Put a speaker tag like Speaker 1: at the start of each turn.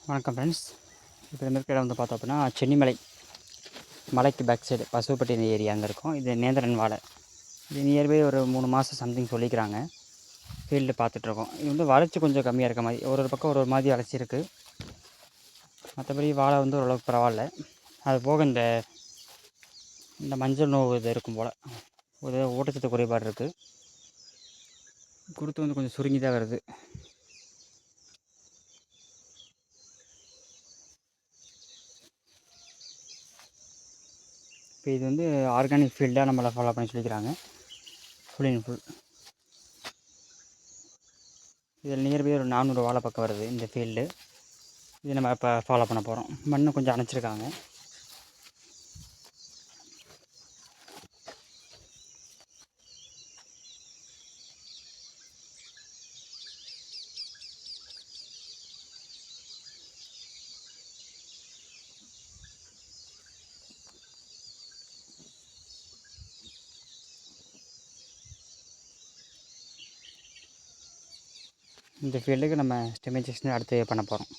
Speaker 1: வணக்கம் ஃப்ரெண்ட்ஸ். இப்போ இந்த இருக்கிற இடம் வந்து பார்த்தோம் அப்படின்னா சென்னிமலை மலைக்கு பேக் சைடு பசுப்பட்டி ஏரியா அங்கே இருக்கும். இது நேந்திரன் வாழை. இது நியர்பை ஒரு 3 மாதம் சம்திங் சொல்லிக்கிறாங்க. ஃபீல்டு பார்த்துட்ருக்கோம். இது வந்து வளர்ச்சி கொஞ்சம் கம்மியாக இருக்க மாதிரி, ஒரு பக்கம் ஒரு மாதிரி வளர்ச்சி இருக்குது. மற்றபடி வாழை வந்து ஓரளவுக்கு பரவாயில்ல. அது போக இந்த இந்த மஞ்சள் நோவு இது இருக்கும் போல், ஒரு ஊட்டச்சத்து குறைபாடு இருக்குது. குருத்து வந்து கொஞ்சம் சுருங்கி தான் வருது. இப்போ இது வந்து ஆர்கானிக் ஃபீல்டாக நம்மளை ஃபாலோ பண்ணி சொல்லிக்கிறாங்க. ஃபுல் அண்ட் ஃபுல் இதில் நியர்பை ஒரு 400 வாழை பக்கம் வருது இந்த ஃபீல்டு. இது நம்ம இப்போ ஃபாலோ பண்ண போகிறோம். மண்ணு கொஞ்சம் அணைச்சிருக்காங்க. இந்த ஃபீல்டுக்கு நம்ம ஸ்டெமிச்சேஷன் அடுத்து பண்ண போகிறோம்.